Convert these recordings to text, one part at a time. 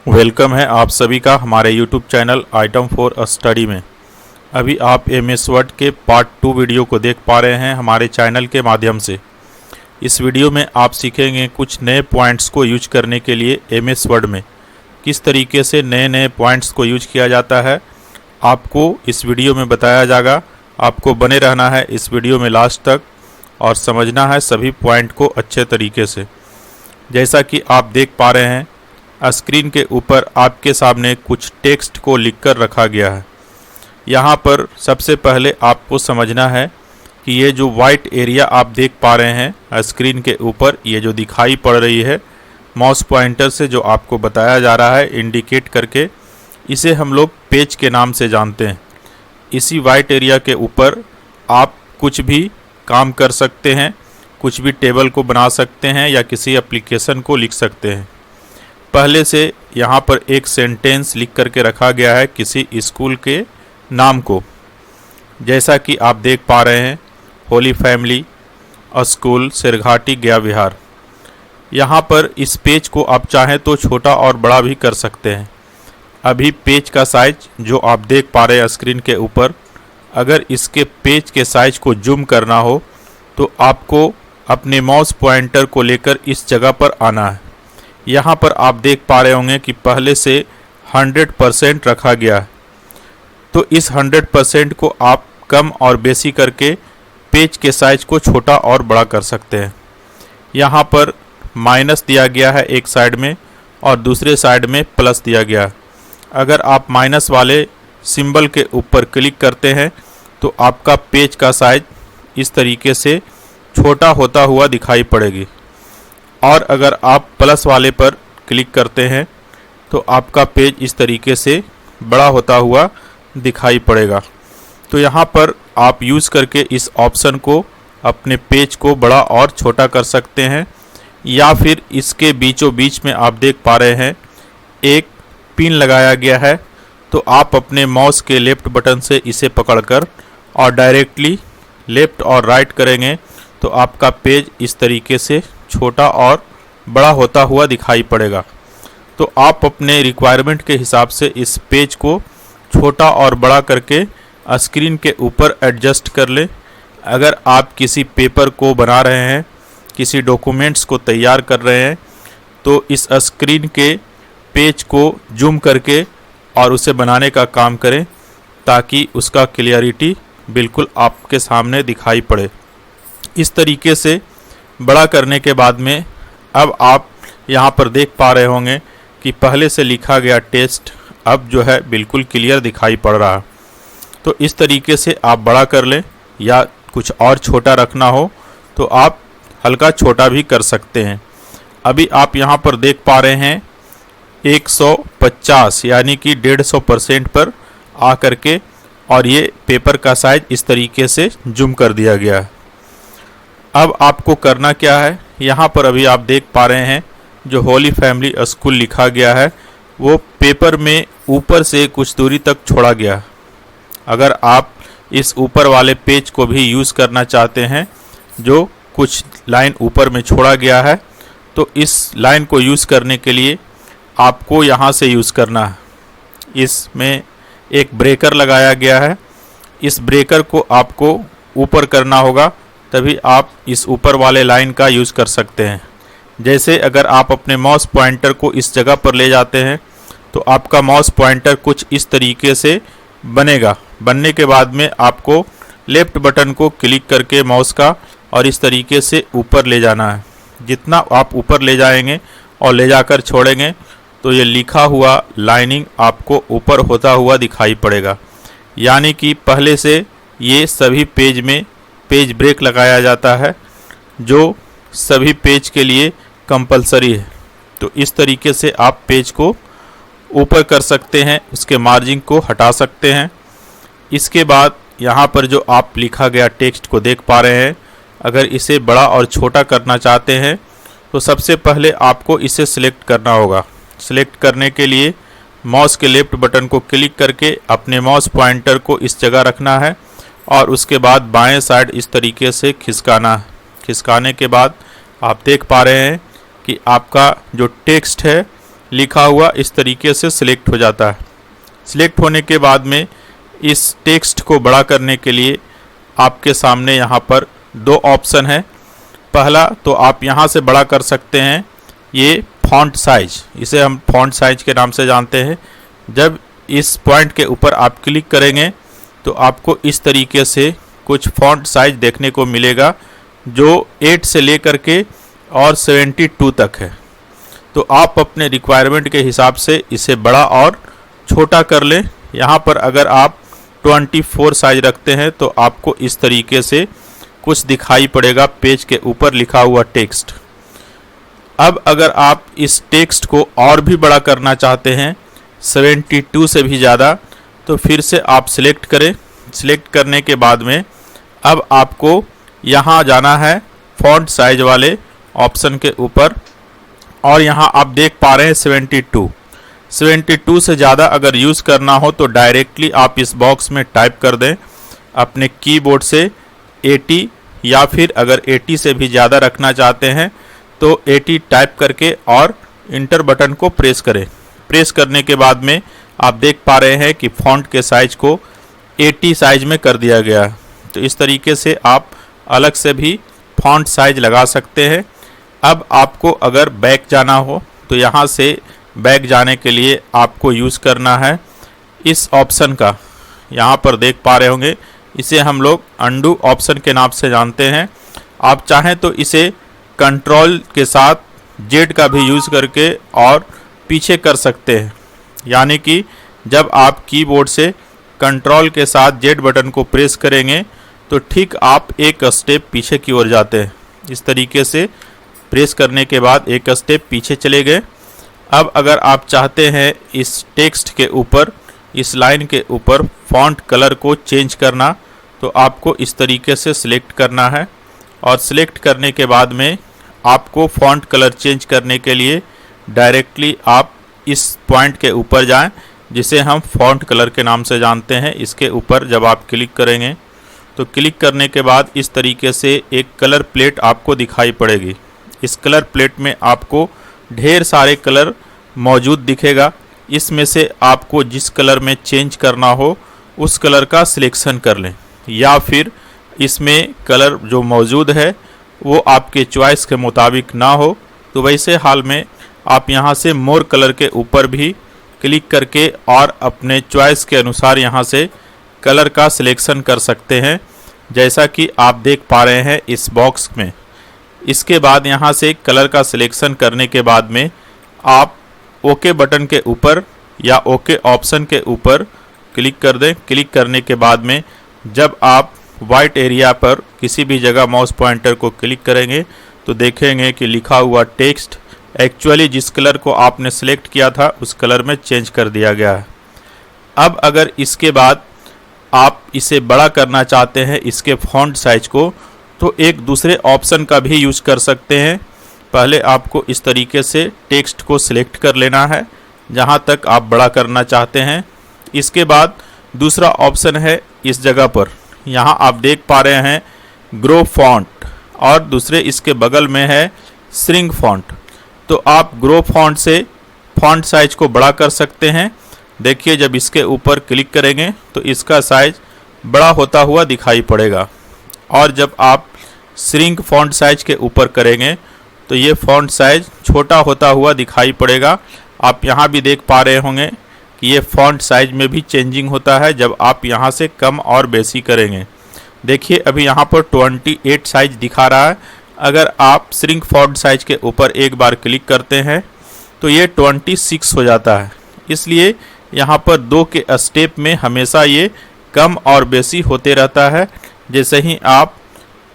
Welcome है आप सभी का हमारे YouTube channel item for study में। अभी आप MS वर्ड के पार्ट 2 वीडियो को देख पा रहे हैं हमारे चैनल के माध्यम से। इस वीडियो में आप सीखेंगे कुछ नए पॉइंट्स को यूज करने के लिए MS वर्ड में किस तरीके से नए नए पॉइंट्स को यूज किया जाता है, आपको इस वीडियो में बताया जाएगा। आपको बने रहना है इस वीडियो में लास्ट तक और समझना है सभी पॉइंट को अच्छे तरीके से। जैसा कि आप देख पा रहे हैं स्क्रीन के ऊपर आपके सामने कुछ टेक्स्ट को लिखकर रखा गया है। यहाँ पर सबसे पहले आपको समझना है कि ये जो वाइट एरिया आप देख पा रहे हैं स्क्रीन के ऊपर, ये जो दिखाई पड़ रही है माउस पॉइंटर से जो आपको बताया जा रहा है इंडिकेट करके, इसे हम लोग पेज के नाम से जानते हैं। इसी वाइट एरिया के ऊपर आप कुछ भी काम कर सकते हैं, कुछ भी टेबल को बना सकते हैं या किसी एप्लीकेशन को लिख सकते हैं। पहले से यहाँ पर एक सेंटेंस लिख करके रखा गया है किसी स्कूल के नाम को। जैसा कि आप देख पा रहे हैं होली फैमिली स्कूल सिरघाटी गया विहार। यहाँ पर इस पेज को आप चाहें तो छोटा और बड़ा भी कर सकते हैं। अभी पेज का साइज जो आप देख पा रहे हैं स्क्रीन के ऊपर, अगर इसके पेज के साइज को जूम करना हो तो आपको अपने माउस पॉइंटर को लेकर इस जगह पर आना है। यहाँ पर आप देख पा रहे होंगे कि पहले से 100% रखा गया है, तो इस 100% को आप कम और बेसी करके पेज के साइज को छोटा और बड़ा कर सकते हैं। यहाँ पर माइनस दिया गया है एक साइड में और दूसरे साइड में प्लस दिया गया है। अगर आप माइनस वाले सिंबल के ऊपर क्लिक करते हैं तो आपका पेज का साइज इस तरीके से छोटा होता हुआ दिखाई पड़ेगी, और अगर आप प्लस वाले पर क्लिक करते हैं तो आपका पेज इस तरीके से बड़ा होता हुआ दिखाई पड़ेगा। तो यहाँ पर आप यूज़ करके इस ऑप्शन को अपने पेज को बड़ा और छोटा कर सकते हैं, या फिर इसके बीचों बीच में आप देख पा रहे हैं एक पिन लगाया गया है, तो आप अपने माउस के लेफ्ट बटन से इसे पकड़कर और डायरेक्टली लेफ़्ट और राइट करेंगे तो आपका पेज इस तरीके से छोटा और बड़ा होता हुआ दिखाई पड़ेगा। तो आप अपने रिक्वायरमेंट के हिसाब से इस पेज को छोटा और बड़ा करके स्क्रीन के ऊपर एडजस्ट कर लें। अगर आप किसी पेपर को बना रहे हैं, किसी डॉक्यूमेंट्स को तैयार कर रहे हैं, तो इस स्क्रीन के पेज को जूम करके और उसे बनाने का काम करें ताकि उसका क्लियरिटी बिल्कुल आपके सामने दिखाई पड़े। इस तरीके से बड़ा करने के बाद में अब आप यहाँ पर देख पा रहे होंगे कि पहले से लिखा गया टेक्स्ट अब जो है बिल्कुल क्लियर दिखाई पड़ रहा है। तो इस तरीके से आप बड़ा कर लें, या कुछ और छोटा रखना हो तो आप हल्का छोटा भी कर सकते हैं। अभी आप यहाँ पर देख पा रहे हैं 150 यानी कि 150% पर आ करके, और ये पेपर का साइज इस तरीके से जूम कर दिया गया है। अब आपको करना क्या है, यहाँ पर अभी आप देख पा रहे हैं जो होली फैमिली स्कूल लिखा गया है वो पेपर में ऊपर से कुछ दूरी तक छोड़ा गया है। अगर आप इस ऊपर वाले पेज को भी यूज़ करना चाहते हैं जो कुछ लाइन ऊपर में छोड़ा गया है, तो इस लाइन को यूज़ करने के लिए आपको यहाँ से यूज़ करना है। इसमें एक ब्रेकर लगाया गया है, इस ब्रेकर को आपको ऊपर करना होगा, तभी आप इस ऊपर वाले लाइन का यूज़ कर सकते हैं। जैसे अगर आप अपने माउस पॉइंटर को इस जगह पर ले जाते हैं तो आपका माउस पॉइंटर कुछ इस तरीके से बनेगा। बनने के बाद में आपको लेफ़्ट बटन को क्लिक करके माउस का और इस तरीके से ऊपर ले जाना है। जितना आप ऊपर ले जाएंगे और ले जाकर छोड़ेंगे तो ये लिखा हुआ लाइनिंग आपको ऊपर होता हुआ दिखाई पड़ेगा। यानी कि पहले से ये सभी पेज में पेज ब्रेक लगाया जाता है जो सभी पेज के लिए कंपलसरी है। तो इस तरीके से आप पेज को ऊपर कर सकते हैं, उसके मार्जिन को हटा सकते हैं। इसके बाद यहाँ पर जो आप लिखा गया टेक्स्ट को देख पा रहे हैं, अगर इसे बड़ा और छोटा करना चाहते हैं तो सबसे पहले आपको इसे सिलेक्ट करना होगा। सिलेक्ट करने के लिए माउस के लेफ़्ट बटन को क्लिक करके अपने माउस पॉइंटर को इस जगह रखना है और उसके बाद बाएं साइड इस तरीके से खिसकाना है। खिसकाने के बाद आप देख पा रहे हैं कि आपका जो टेक्स्ट है लिखा हुआ इस तरीके से सिलेक्ट हो जाता है। सिलेक्ट होने के बाद में इस टेक्स्ट को बड़ा करने के लिए आपके सामने यहाँ पर दो ऑप्शन है। पहला तो आप यहाँ से बड़ा कर सकते हैं ये फॉन्ट साइज, इसे हम फॉन्ट साइज के नाम से जानते हैं। जब इस पॉइंट के ऊपर आप क्लिक करेंगे तो आपको इस तरीके से कुछ फॉन्ट साइज देखने को मिलेगा जो 8 से लेकर के और 72 तक है। तो आप अपने रिक्वायरमेंट के हिसाब से इसे बड़ा और छोटा कर लें। यहाँ पर अगर आप 24 साइज रखते हैं तो आपको इस तरीके से कुछ दिखाई पड़ेगा पेज के ऊपर लिखा हुआ टेक्स्ट। अब अगर आप इस टेक्स्ट को और भी बड़ा करना चाहते हैं 72 से भी ज़्यादा, तो फिर से आप सिलेक्ट करें। सिलेक्ट करने के बाद में अब आपको यहाँ जाना है फॉन्ट साइज वाले ऑप्शन के ऊपर और यहाँ आप देख पा रहे हैं 72 से ज़्यादा अगर यूज़ करना हो तो डायरेक्टली आप इस बॉक्स में टाइप कर दें अपने कीबोर्ड से 80, या फिर अगर 80 से भी ज़्यादा रखना चाहते हैं तो 80 टाइप करके और इंटर बटन को प्रेस करें। प्रेस करने के बाद में आप देख पा रहे हैं कि फॉन्ट के साइज को 80 साइज में कर दिया गया है। तो इस तरीके से आप अलग से भी फॉन्ट साइज लगा सकते हैं। अब आपको अगर बैक जाना हो तो यहाँ से बैक जाने के लिए आपको यूज़ करना है इस ऑप्शन का। यहाँ पर देख पा रहे होंगे इसे हम लोग अंडू ऑप्शन के नाम से जानते हैं। आप चाहें तो इसे कंट्रोल के साथ जेड का भी यूज़ करके और पीछे कर सकते हैं, यानी कि जब आप कीबोर्ड से कंट्रोल के साथ जेड बटन को प्रेस करेंगे तो ठीक आप एक स्टेप पीछे की ओर जाते हैं। इस तरीके से प्रेस करने के बाद एक स्टेप पीछे चले गए। अब अगर आप चाहते हैं इस टेक्स्ट के ऊपर, इस लाइन के ऊपर फॉन्ट कलर को चेंज करना, तो आपको इस तरीके से सिलेक्ट करना है और सिलेक्ट करने के बाद में आपको फॉन्ट कलर चेंज करने के लिए डायरेक्टली आप इस पॉइंट के ऊपर जाएं जिसे हम फॉन्ट कलर के नाम से जानते हैं। इसके ऊपर जब आप क्लिक करेंगे तो क्लिक करने के बाद इस तरीके से एक कलर प्लेट आपको दिखाई पड़ेगी। इस कलर प्लेट में आपको ढेर सारे कलर मौजूद दिखेगा। इसमें से आपको जिस कलर में चेंज करना हो उस कलर का सिलेक्शन कर लें, या फिर इसमें कलर जो मौजूद है वो आपके चॉइस के मुताबिक ना हो तो वैसे हाल में आप यहाँ से मोर कलर के ऊपर भी क्लिक करके और अपने चॉइस के अनुसार यहाँ से कलर का सिलेक्शन कर सकते हैं, जैसा कि आप देख पा रहे हैं इस बॉक्स में। इसके बाद यहाँ से कलर का सिलेक्शन करने के बाद में आप ओके बटन के ऊपर या ओके ऑप्शन के ऊपर क्लिक कर दें। क्लिक करने के बाद में जब आप वाइट एरिया पर किसी भी जगह माउस पॉइंटर को क्लिक करेंगे तो देखेंगे कि लिखा हुआ टेक्स्ट एक्चुअली जिस कलर को आपने सेलेक्ट किया था उस कलर में चेंज कर दिया गया है। अब अगर इसके बाद आप इसे बड़ा करना चाहते हैं इसके फॉन्ट साइज को, तो एक दूसरे ऑप्शन का भी यूज़ कर सकते हैं। पहले आपको इस तरीके से टेक्स्ट को सिलेक्ट कर लेना है जहां तक आप बड़ा करना चाहते हैं। इसके बाद दूसरा ऑप्शन है इस जगह पर, यहां आप देख पा रहे हैं ग्रो फॉन्ट, और दूसरे इसके बगल में है श्रिंक फॉन्ट। तो आप ग्रो फॉन्ट से फॉन्ट साइज को बड़ा कर सकते हैं। देखिए जब इसके ऊपर क्लिक करेंगे तो इसका साइज बड़ा होता हुआ दिखाई पड़ेगा, और जब आप श्रिंक फॉन्ट साइज के ऊपर करेंगे तो ये फॉन्ट साइज छोटा होता हुआ दिखाई पड़ेगा। आप यहाँ भी देख पा रहे होंगे कि ये फॉन्ट साइज में भी चेंजिंग होता है जब आप यहाँ से कम और बेसी करेंगे। देखिए अभी यहाँ पर 28 साइज दिखा रहा है। अगर आप श्रिंक फॉन्ट साइज के ऊपर एक बार क्लिक करते हैं तो ये 26 हो जाता है। इसलिए यहाँ पर 2 के स्टेप में हमेशा ये कम और बेसी होते रहता है जैसे ही आप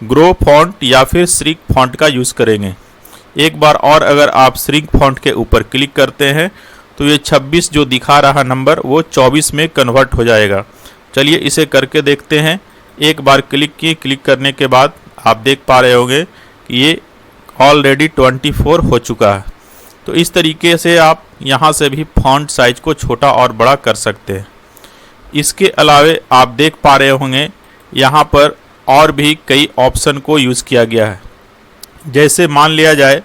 ग्रो फॉन्ट या फिर श्रिंक फॉन्ट का यूज़ करेंगे। एक बार और अगर आप श्रिंक फॉन्ट के ऊपर क्लिक करते हैं तो ये 26 जो दिखा रहा नंबर वो 24 में कन्वर्ट हो जाएगा। चलिए इसे करके देखते हैं। एक बार क्लिक किए, क्लिक करने के बाद आप देख पा रहे होंगे कि ये ऑलरेडी 24 हो चुका है। तो इस तरीके से आप यहाँ से भी फॉन्ट साइज को छोटा और बड़ा कर सकते हैं। इसके अलावे आप देख पा रहे होंगे यहाँ पर और भी कई ऑप्शन को यूज़ किया गया है। जैसे मान लिया जाए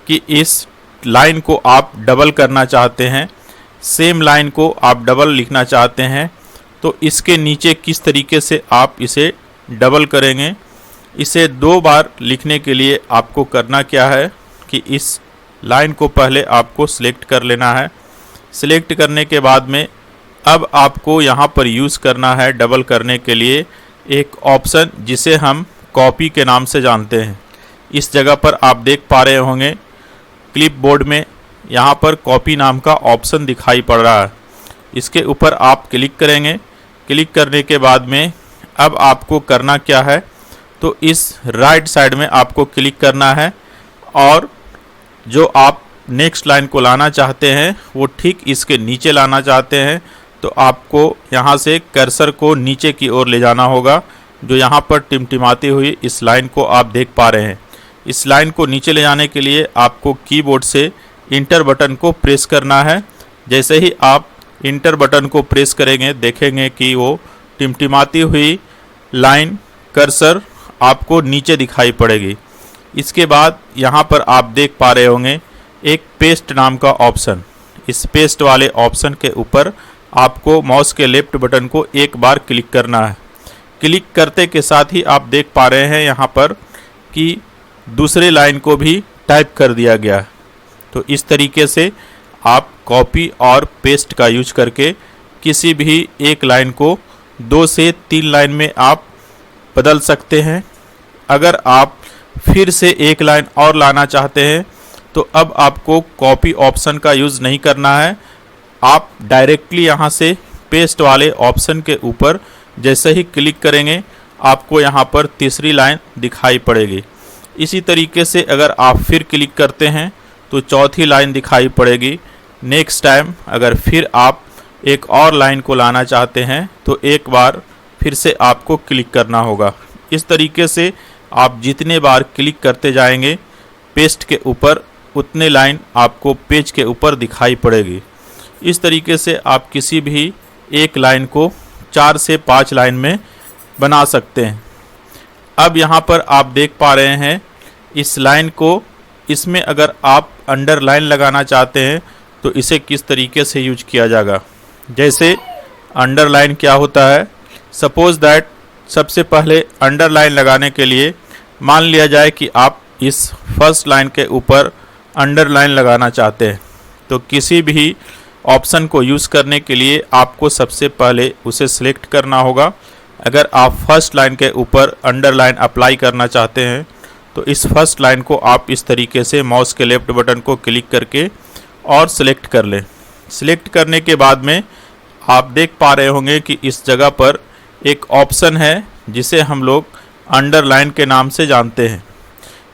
कि इस लाइन को आप डबल करना चाहते हैं, सेम लाइन को आप डबल लिखना चाहते हैं, तो इसके नीचे किस तरीके से आप इसे डबल करेंगे। इसे 2 बार लिखने के लिए आपको करना क्या है कि इस लाइन को पहले आपको सिलेक्ट कर लेना है। सिलेक्ट करने के बाद में अब आपको यहाँ पर यूज़ करना है डबल करने के लिए एक ऑप्शन जिसे हम कॉपी के नाम से जानते हैं। इस जगह पर आप देख पा रहे होंगे क्लिपबोर्ड में यहाँ पर कॉपी नाम का ऑप्शन दिखाई पड़ रहा है। इसके ऊपर आप क्लिक करेंगे। क्लिक करने के बाद में अब आपको करना क्या है, तो इस राइट साइड में आपको क्लिक करना है और जो आप नेक्स्ट लाइन को लाना चाहते हैं वो ठीक इसके नीचे लाना चाहते हैं, तो आपको यहाँ से कर्सर को नीचे की ओर ले जाना होगा। जो यहाँ पर टिमटिमाती हुई इस लाइन को आप देख पा रहे हैं। इस लाइन को नीचे ले जाने के लिए आपको कीबोर्ड से इंटर बटन को प्रेस करना है। जैसे ही आप इंटर बटन को प्रेस करेंगे देखेंगे कि वो टिमटिमाती हुई लाइन कर्सर आपको नीचे दिखाई पड़ेगी। इसके बाद यहाँ पर आप देख पा रहे होंगे एक पेस्ट नाम का ऑप्शन। इस पेस्ट वाले ऑप्शन के ऊपर आपको माउस के लेफ्ट बटन को एक बार क्लिक करना है। क्लिक करते के साथ ही आप देख पा रहे हैं यहाँ पर कि दूसरे लाइन को भी टाइप कर दिया गया है। तो इस तरीके से आप कॉपी और पेस्ट का यूज करके किसी भी एक लाइन को 2 से 3 लाइन में आप बदल सकते हैं। अगर आप फिर से एक लाइन और लाना चाहते हैं तो अब आपको कॉपी ऑप्शन का यूज़ नहीं करना है। आप डायरेक्टली यहाँ से पेस्ट वाले ऑप्शन के ऊपर जैसे ही क्लिक करेंगे आपको यहाँ पर तीसरी लाइन दिखाई पड़ेगी। इसी तरीके से अगर आप फिर क्लिक करते हैं तो चौथी लाइन दिखाई पड़ेगी। नेक्स्ट टाइम अगर फिर आप एक और लाइन को लाना चाहते हैं तो एक बार फिर से आपको क्लिक करना होगा। इस तरीके से आप जितने बार क्लिक करते जाएंगे पेस्ट के ऊपर उतने लाइन आपको पेज के ऊपर दिखाई पड़ेगी। इस तरीके से आप किसी भी एक लाइन को 4 से 5 लाइन में बना सकते हैं। अब यहाँ पर आप देख पा रहे हैं इस लाइन को, इसमें अगर आप अंडरलाइन लगाना चाहते हैं तो इसे किस तरीके से यूज किया जाएगा। जैसे अंडरलाइन क्या होता है, सपोज दैट सबसे पहले अंडरलाइन लगाने के लिए मान लिया जाए कि आप इस फर्स्ट लाइन के ऊपर अंडरलाइन लगाना चाहते हैं, तो किसी भी ऑप्शन को यूज़ करने के लिए आपको सबसे पहले उसे सिलेक्ट करना होगा। अगर आप फर्स्ट लाइन के ऊपर अंडरलाइन अप्लाई करना चाहते हैं तो इस फर्स्ट लाइन को आप इस तरीके से माउस के लेफ्ट बटन को क्लिक करके और सिलेक्ट कर लें। सिलेक्ट करने के बाद में आप देख पा रहे होंगे कि इस जगह पर एक ऑप्शन है जिसे हम लोग अंडरलाइन के नाम से जानते हैं।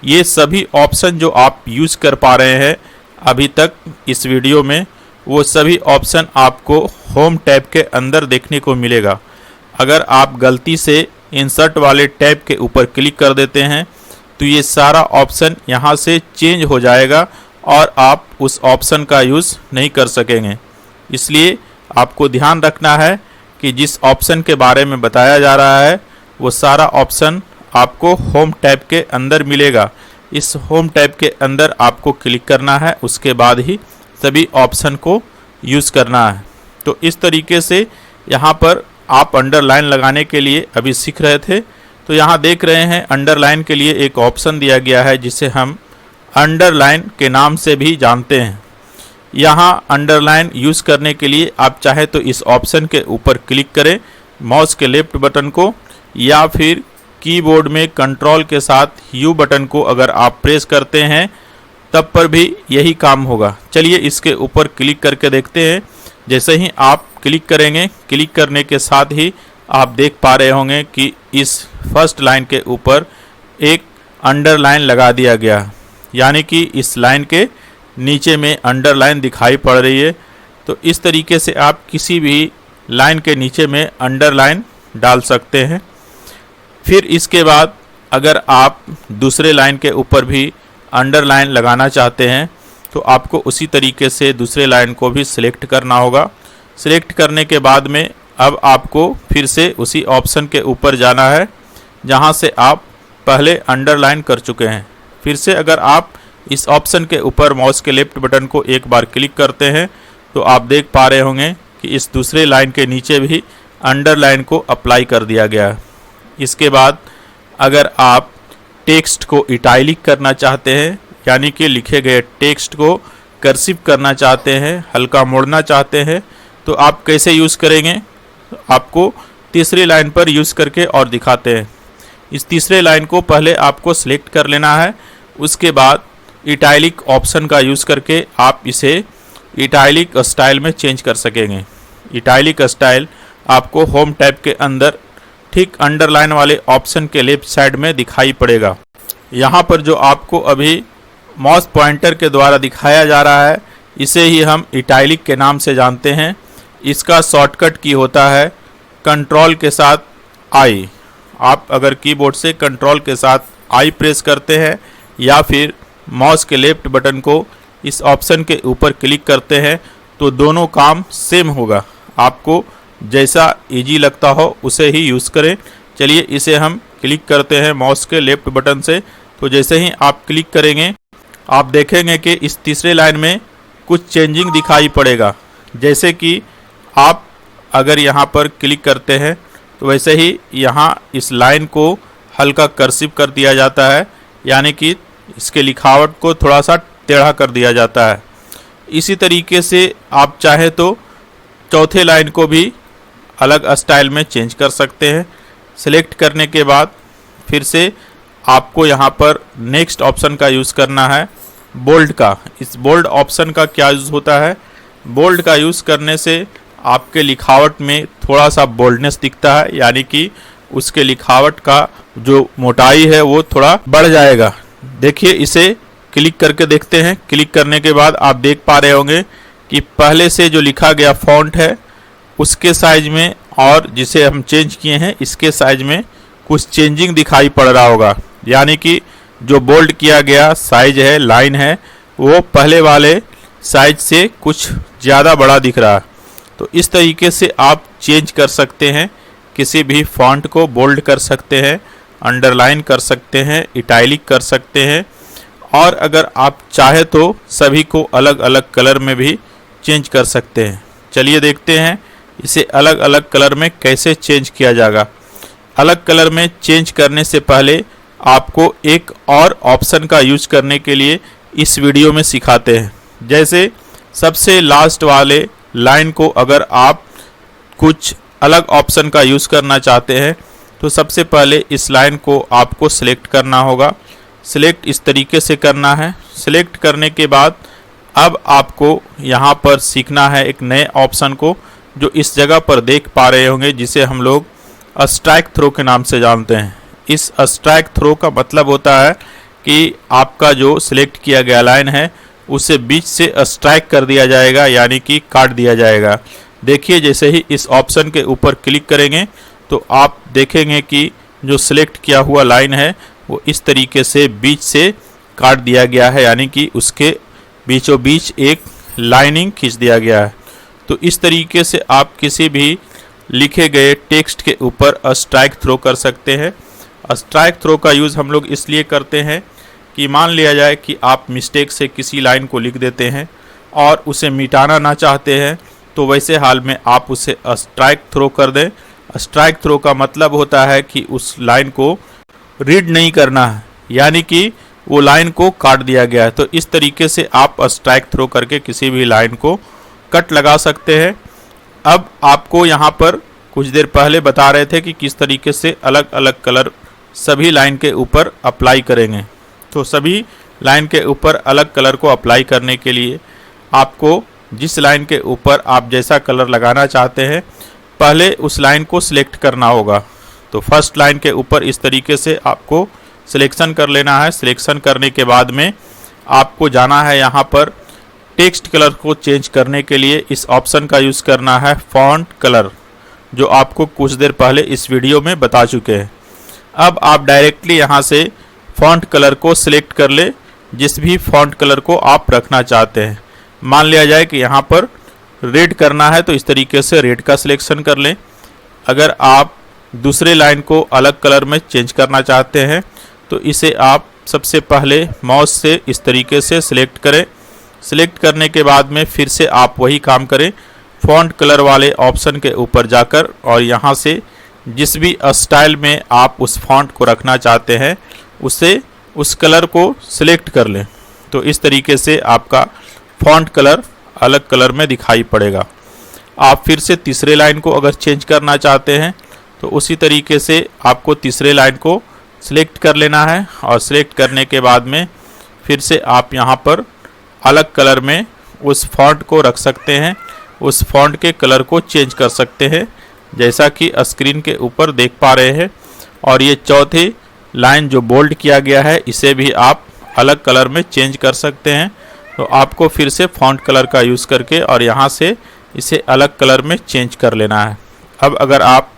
ये सभी ऑप्शन जो आप यूज़ कर पा रहे हैं अभी तक इस वीडियो में, वो सभी ऑप्शन आपको होम टैब के अंदर देखने को मिलेगा। अगर आप गलती से इंसर्ट वाले टैब के ऊपर क्लिक कर देते हैं तो ये सारा ऑप्शन यहाँ से चेंज हो जाएगा और आप उस ऑप्शन का यूज़ नहीं कर सकेंगे। इसलिए आपको ध्यान रखना है कि जिस ऑप्शन के बारे में बताया जा रहा है वो सारा ऑप्शन आपको होम टैब के अंदर मिलेगा। इस होम टैब के अंदर आपको क्लिक करना है, उसके बाद ही सभी ऑप्शन को यूज़ करना है। तो इस तरीके से यहाँ पर आप अंडरलाइन लगाने के लिए अभी सीख रहे थे, तो यहाँ देख रहे हैं अंडरलाइन के लिए एक ऑप्शन दिया गया है जिसे हम अंडरलाइन के नाम से भी जानते हैं। यहाँ अंडरलाइन यूज़ करने के लिए आप चाहे तो इस ऑप्शन के ऊपर क्लिक करें माउस के लेफ्ट बटन को, या फिर कीबोर्ड में कंट्रोल के साथ यू बटन को अगर आप प्रेस करते हैं तब पर भी यही काम होगा। चलिए इसके ऊपर क्लिक करके देखते हैं। जैसे ही आप क्लिक करेंगे, क्लिक करने के साथ ही आप देख पा रहे होंगे कि इस फर्स्ट लाइन के ऊपर एक अंडरलाइन लगा दिया गया, यानी कि इस लाइन के नीचे में अंडरलाइन दिखाई पड़ रही है। तो इस तरीके से आप किसी भी लाइन के नीचे में अंडरलाइन डाल सकते हैं। फिर इसके बाद अगर आप दूसरे लाइन के ऊपर भी अंडरलाइन लगाना चाहते हैं तो आपको उसी तरीके से दूसरे लाइन को भी सिलेक्ट करना होगा। सिलेक्ट करने के बाद में अब आपको फिर से उसी ऑप्शन के ऊपर जाना है जहां से आप पहले अंडरलाइन कर चुके हैं। फिर से अगर आप इस ऑप्शन के ऊपर माउस के लेफ्ट बटन को एक बार क्लिक करते हैं तो आप देख पा रहे होंगे कि इस दूसरे लाइन के नीचे भी अंडरलाइन को अप्लाई कर दिया गया है। इसके बाद अगर आप टेक्स्ट को इटैलिक करना चाहते हैं, यानी कि लिखे गए टेक्स्ट को कर्सिव करना चाहते हैं, हल्का मोड़ना चाहते हैं, तो आप कैसे यूज़ करेंगे, आपको तीसरी लाइन पर यूज़ करके और दिखाते हैं। इस तीसरे लाइन को पहले आपको सिलेक्ट कर लेना है, उसके बाद इटैलिक ऑप्शन का यूज़ करके आप इसे इटैलिक स्टाइल में चेंज कर सकेंगे। इटैलिक स्टाइल आपको होम टैब के अंदर ठीक अंडरलाइन वाले ऑप्शन के लेफ्ट साइड में दिखाई पड़ेगा। यहाँ पर जो आपको अभी माउस पॉइंटर के द्वारा दिखाया जा रहा है, इसे ही हम इटैलिक के नाम से जानते हैं। इसका शॉर्टकट की होता है कंट्रोल के साथ आई। आप अगर कीबोर्ड से कंट्रोल के साथ आई प्रेस करते हैं या फिर माउस के लेफ्ट बटन को इस ऑप्शन के ऊपर क्लिक करते हैं तो दोनों काम सेम होगा। आपको जैसा इजी लगता हो उसे ही यूज़ करें। चलिए इसे हम क्लिक करते हैं माउस के लेफ्ट बटन से। तो जैसे ही आप क्लिक करेंगे आप देखेंगे कि इस तीसरे लाइन में कुछ चेंजिंग दिखाई पड़ेगा। जैसे कि आप अगर यहाँ पर क्लिक करते हैं तो वैसे ही यहाँ इस लाइन को हल्का कर्सिव कर दिया जाता है, यानी कि इसके लिखावट को थोड़ा सा टेढ़ा कर दिया जाता है। इसी तरीके से आप चाहे तो चौथे लाइन को भी अलग स्टाइल में चेंज कर सकते हैं। सिलेक्ट करने के बाद फिर से आपको यहाँ पर नेक्स्ट ऑप्शन का यूज़ करना है, बोल्ड का। इस बोल्ड ऑप्शन का क्या यूज़ होता है, बोल्ड का यूज़ करने से आपके लिखावट में थोड़ा सा बोल्डनेस दिखता है, यानी कि उसके लिखावट का जो मोटाई है वो थोड़ा बढ़ जाएगा। देखिए इसे क्लिक करके देखते हैं। क्लिक करने के बाद आप देख पा रहे होंगे कि पहले से जो लिखा गया फॉन्ट है उसके साइज में और जिसे हम चेंज किए हैं इसके साइज में कुछ चेंजिंग दिखाई पड़ रहा होगा, यानी कि जो बोल्ड किया गया साइज है, लाइन है, वो पहले वाले साइज से कुछ ज़्यादा बड़ा दिख रहा है। तो इस तरीके से आप चेंज कर सकते हैं, किसी भी फॉन्ट को बोल्ड कर सकते हैं, अंडरलाइन कर सकते हैं, इटैलिक कर सकते हैं, और अगर आप चाहे तो सभी को अलग अलग कलर में भी चेंज कर सकते हैं। चलिए देखते हैं इसे अलग अलग कलर में कैसे चेंज किया जाएगा। अलग कलर में चेंज करने से पहले आपको एक और ऑप्शन का यूज करने के लिए इस वीडियो में सिखाते हैं। जैसे सबसे लास्ट वाले लाइन को अगर आप कुछ अलग ऑप्शन का यूज़ करना चाहते हैं तो सबसे पहले इस लाइन को आपको सिलेक्ट करना होगा। सिलेक्ट इस तरीके से करना है। सिलेक्ट करने के बाद अब आपको यहाँ पर सीखना है एक नए ऑप्शन को, जो इस जगह पर देख पा रहे होंगे, जिसे हम लोग स्ट्राइक थ्रो के नाम से जानते हैं। इस स्ट्राइक थ्रो का मतलब होता है कि आपका जो सिलेक्ट किया गया लाइन है उसे बीच से स्ट्राइक कर दिया जाएगा, यानी कि काट दिया जाएगा। देखिए जैसे ही इस ऑप्शन के ऊपर क्लिक करेंगे तो आप देखेंगे कि जो सिलेक्ट किया हुआ लाइन है वो इस तरीके से बीच से काट दिया गया है, यानी कि उसके बीचों बीच एक लाइनिंग खींच दिया गया है। तो इस तरीके से आप किसी भी लिखे गए टेक्स्ट के ऊपर स्ट्राइक थ्रो कर सकते हैं। स्ट्राइक थ्रो का यूज़ हम लोग इसलिए करते हैं कि मान लिया जाए कि आप मिस्टेक से किसी लाइन को लिख देते हैं और उसे मिटाना ना चाहते हैं, तो वैसे हाल में आप उसे स्ट्राइक थ्रो कर दें। स्ट्राइक थ्रो का मतलब होता है कि उस लाइन को रीड नहीं करना है, यानी कि वो लाइन को काट दिया गया है। तो इस तरीके से आप स्ट्राइक थ्रो करके किसी भी लाइन को कट लगा सकते हैं। अब आपको यहाँ पर कुछ देर पहले बता रहे थे कि किस तरीके से अलग अलग कलर सभी लाइन के ऊपर अप्लाई करेंगे। तो सभी लाइन के ऊपर अलग कलर को अप्लाई करने के लिए आपको जिस लाइन के ऊपर आप जैसा कलर लगाना चाहते हैं पहले उस लाइन को सिलेक्ट करना होगा। तो फर्स्ट लाइन के ऊपर इस तरीके से आपको सिलेक्शन कर लेना है। सिलेक्शन करने के बाद में आपको जाना है यहाँ पर टेक्स्ट कलर को चेंज करने के लिए इस ऑप्शन का यूज़ करना है फॉन्ट कलर, जो आपको कुछ देर पहले इस वीडियो में बता चुके हैं। अब आप डायरेक्टली यहाँ से फॉन्ट कलर को सिलेक्ट कर ले, जिस भी फॉन्ट कलर को आप रखना चाहते हैं। मान लिया जाए कि यहाँ पर रेड करना है तो इस तरीके से रेड का सिलेक्शन कर लें। अगर आप दूसरे लाइन को अलग कलर में चेंज करना चाहते हैं तो इसे आप सबसे पहले माउस से इस तरीके से सिलेक्ट करें। सिलेक्ट करने के बाद में फिर से आप वही काम करें, फ़ॉन्ट कलर वाले ऑप्शन के ऊपर जाकर और यहाँ से जिस भी स्टाइल में आप उस फ़ॉन्ट को रखना चाहते हैं उस कलर को सिलेक्ट कर लें। तो इस तरीके से आपका फ़ॉन्ट कलर अलग कलर में दिखाई पड़ेगा। आप फिर से तीसरे लाइन को अगर चेंज करना चाहते हैं तो उसी तरीके से आपको तीसरे लाइन को सिलेक्ट कर लेना है और सिलेक्ट करने के बाद में फिर से आप यहाँ पर अलग कलर में उस फ़ॉन्ट को रख सकते हैं, उस फ़ॉन्ट के कलर को चेंज कर सकते हैं जैसा कि स्क्रीन के ऊपर देख पा रहे हैं। और ये चौथी लाइन जो बोल्ड किया गया है इसे भी आप अलग कलर में चेंज कर सकते हैं। तो आपको फिर से फ़ॉन्ट कलर का यूज़ करके और यहाँ से इसे अलग कलर में चेंज कर लेना है। अब अगर आप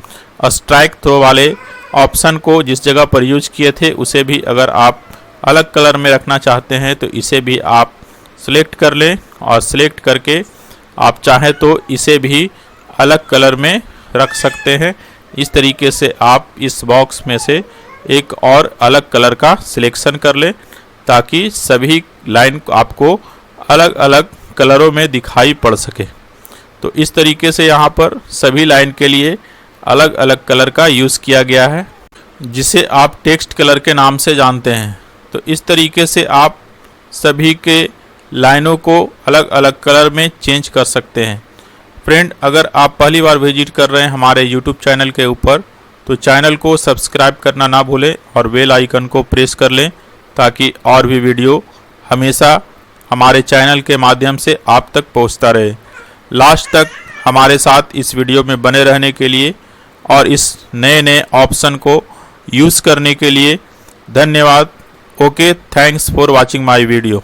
स्ट्राइक थ्रो वाले ऑप्शन को जिस जगह पर यूज किए थे उसे भी अगर आप अलग कलर में रखना चाहते हैं तो इसे भी आप सिलेक्ट कर लें और सिलेक्ट करके आप चाहें तो इसे भी अलग कलर में रख सकते हैं। इस तरीके से आप इस बॉक्स में से एक और अलग कलर का सिलेक्शन कर लें ताकि सभी लाइन आपको अलग अलग कलरों में दिखाई पड़ सके। तो इस तरीके से यहाँ पर सभी लाइन के लिए अलग अलग कलर का यूज़ किया गया है जिसे आप टेक्स्ट कलर के नाम से जानते हैं। तो इस तरीके से आप सभी के लाइनों को अलग अलग कलर में चेंज कर सकते हैं। फ्रेंड, अगर आप पहली बार विजिट कर रहे हैं हमारे यूट्यूब चैनल के ऊपर तो चैनल को सब्सक्राइब करना ना भूलें और बेल आइकन को प्रेस कर लें ताकि और भी वीडियो हमेशा हमारे चैनल के माध्यम से आप तक पहुंचता रहे। लास्ट तक हमारे साथ इस वीडियो में बने रहने के लिए और इस नए नए ऑप्शन को यूज़ करने के लिए धन्यवाद। Okay, thanks for watching my video.